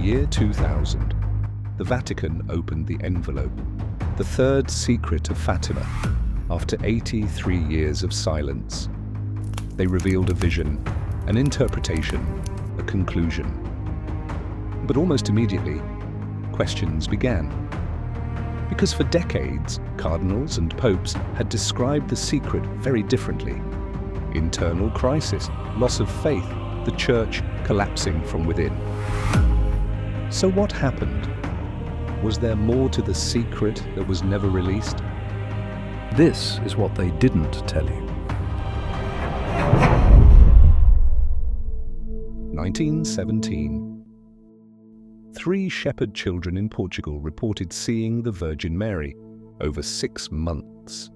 year 2000, the Vatican opened the envelope, the third secret of Fatima, after 83 years of silence. They revealed a vision, an interpretation, a conclusion. But almost immediately, questions began. Because for decades, cardinals and popes had described the secret very differently. Internal crisis, loss of faith, the church collapsing from within. So what happened? Was there more to the secret that was never released? This is what they didn't tell you. 1917. 3 shepherd children in Portugal reported seeing the Virgin Mary over 6 months.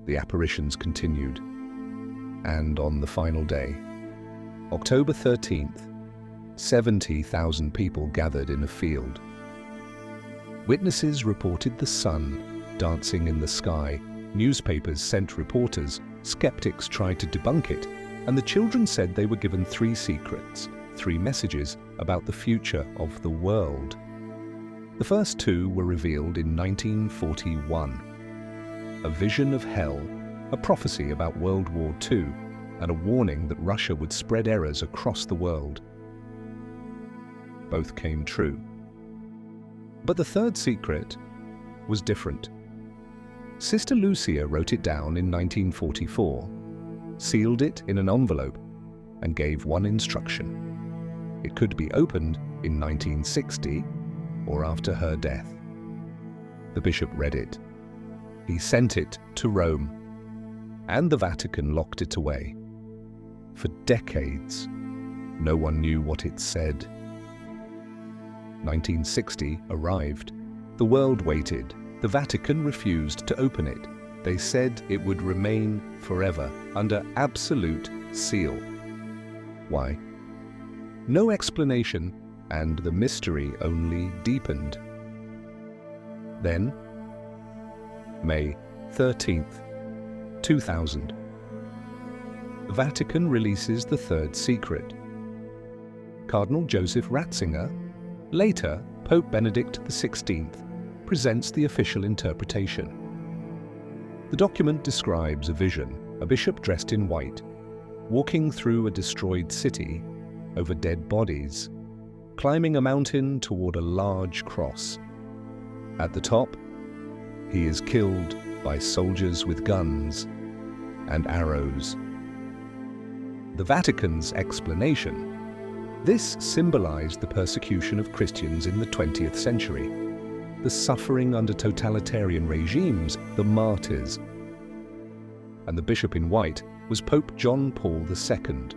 The apparitions continued. And on the final day, October 13th, 70,000 people gathered in a field. Witnesses reported the sun dancing in the sky. Newspapers sent reporters. Skeptics tried to debunk it. And the children said they were given 3 secrets, 3 messages about the future of the world. The first 2 were revealed in 1941. A vision of hell, a prophecy about World War II, and a warning that Russia would spread errors across the world. Both came true. But the third secret was different. Sister Lucia wrote it down in 1944, sealed it in an envelope, and gave one instruction. It could be opened in 1960 or after her death. The bishop read it. He sent it to Rome, and the Vatican locked it away. For decades, no one knew what it said. 1960 arrived. The world waited. The Vatican refused to open it. They said it would remain forever under absolute seal. Why? No explanation, and the mystery only deepened. Then, May 13th, 2000. The Vatican releases the third secret. Cardinal Joseph Ratzinger, later Pope Benedict XVI, presents the official interpretation. The document describes a vision, a bishop dressed in white, walking through a destroyed city, over dead bodies, climbing a mountain toward a large cross. At the top, he is killed by soldiers with guns and arrows. The Vatican's explanation: this symbolized the persecution of Christians in the 20th century, the suffering under totalitarian regimes, the martyrs. And the bishop in white was Pope John Paul II.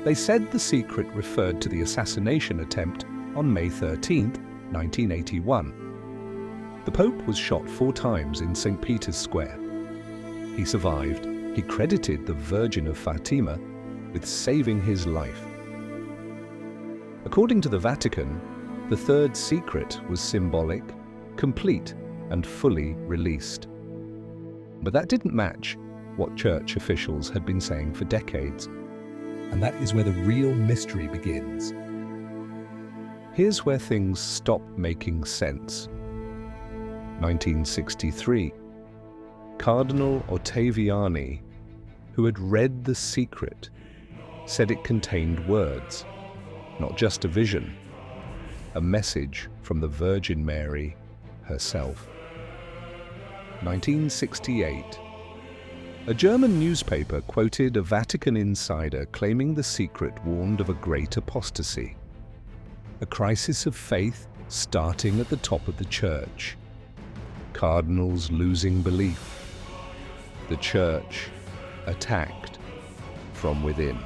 They said the secret referred to the assassination attempt on May 13, 1981. The Pope was shot 4 times in St. Peter's Square. He survived. He credited the Virgin of Fatima with saving his life. According to the Vatican, the third secret was symbolic, complete, and fully released. But that didn't match what church officials had been saying for decades. And that is where the real mystery begins. Here's where things stop making sense. 1963. Cardinal Ottaviani, who had read the secret, said it contained words, not just a vision, a message from the Virgin Mary herself. 1968. A German newspaper quoted a Vatican insider claiming the secret warned of a great apostasy, a crisis of faith starting at the top of the church, cardinals losing belief, the church attacked from within.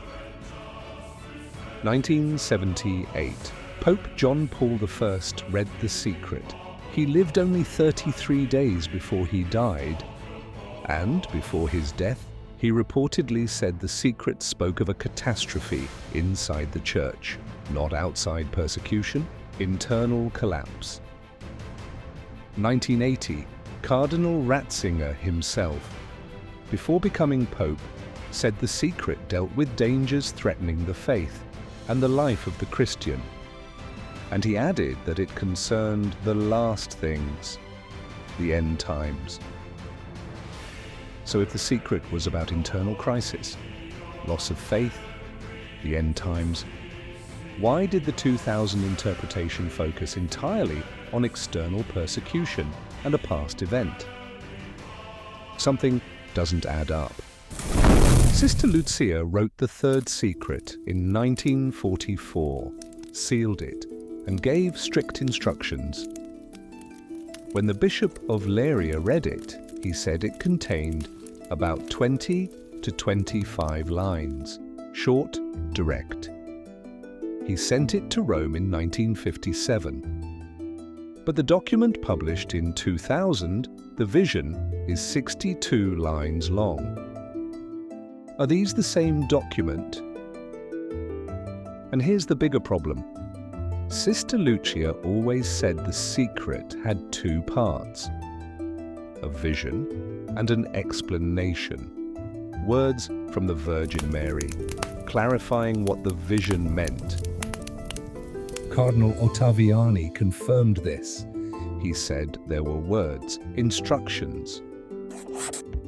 1978. Pope John Paul I read the secret. He lived only 33 days before he died, and before his death, he reportedly said the secret spoke of a catastrophe inside the church, not outside persecution, internal collapse. 1980. Cardinal Ratzinger himself, before becoming Pope, said the secret dealt with dangers threatening the faith and the life of the Christian. And he added that it concerned the last things, the end times. So if the secret was about internal crisis, loss of faith, the end times, why did the 2000 interpretation focus entirely on external persecution and a past event? Something doesn't add up. Sister Lucia wrote the third secret in 1944, sealed it, and gave strict instructions. When the Bishop of Leiria read it, he said it contained about 20 to 25 lines, short, direct. He sent it to Rome in 1957. But the document published in 2000, the vision, is 62 lines long. Are these the same document? And here's the bigger problem. Sister Lucia always said the secret had two parts, a vision and an explanation. Words from the Virgin Mary, clarifying what the vision meant. Cardinal Ottaviani confirmed this. He said there were words, instructions.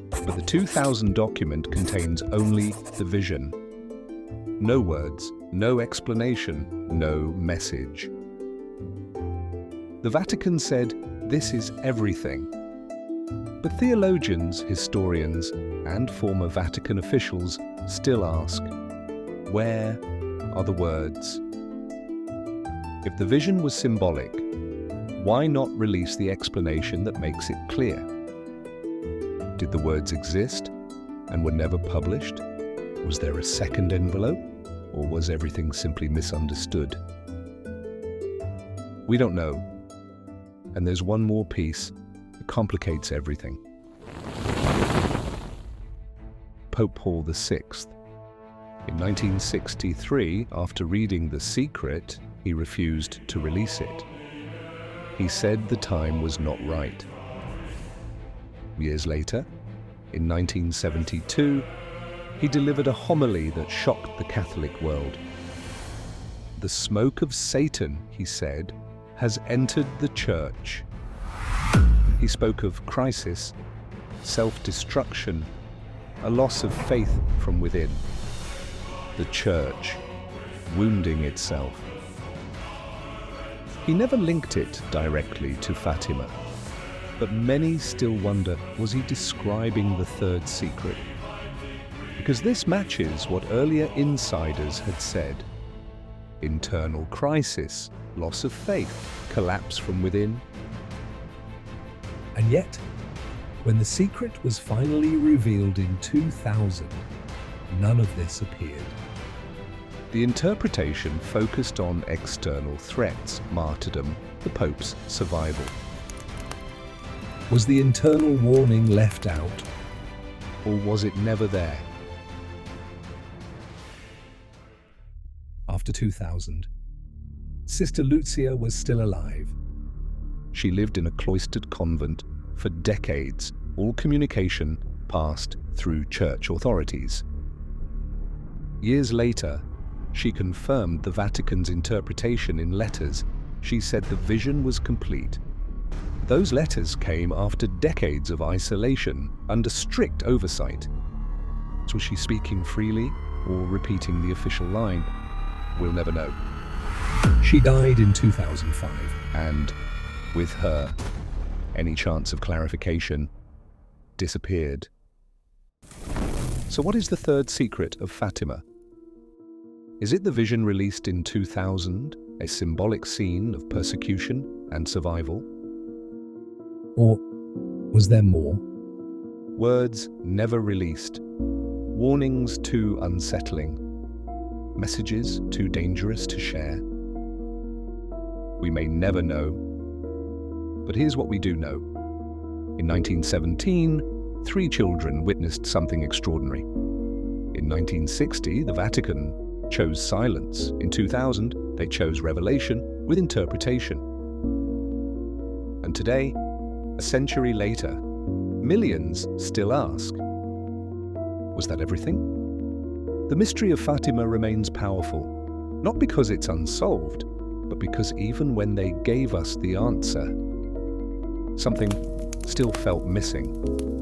But the 2000 document contains only the vision. No words, no explanation, no message. The Vatican said this is everything. But theologians, historians, and former Vatican officials still ask, where are the words? If the vision was symbolic, why not release the explanation that makes it clear? Did the words exist and were never published? Was there a second envelope, or was everything simply misunderstood? We don't know. And there's one more piece that complicates everything. Pope Paul VI. In 1963, after reading The Secret, he refused to release it. He said the time was not right. Years later, in 1972, he delivered a homily that shocked the Catholic world. The smoke of Satan, he said, has entered the Church. He spoke of crisis, self-destruction, a loss of faith from within. The Church wounding itself. He never linked it directly to Fatima, but many still wonder, was he describing the third secret? Because this matches what earlier insiders had said. Internal crisis, loss of faith, collapse from within. And yet, when the secret was finally revealed in 2000, none of this appeared. The interpretation focused on external threats, martyrdom, the Pope's survival. Was the internal warning left out? Or was it never there? After 2000, Sister Lucia was still alive. She lived in a cloistered convent for decades, all communication passed through church authorities. Years later, she confirmed the Vatican's interpretation in letters. She said the vision was complete. Those letters came after decades of isolation, under strict oversight. So was she speaking freely or repeating the official line? We'll never know. She died in 2005. And with her, any chance of clarification disappeared. So what is the third secret of Fatima? Is it the vision released in 2000, a symbolic scene of persecution and survival? Or was there more? Words never released, warnings too unsettling, messages too dangerous to share. We may never know, but here's what we do know. In 1917, 3 children witnessed something extraordinary. In 1960, the Vatican chose silence. In 2000, they chose revelation with interpretation. And today, a century later, millions still ask, was that everything? The mystery of Fatima remains powerful, not because it's unsolved, but because even when they gave us the answer, something still felt missing.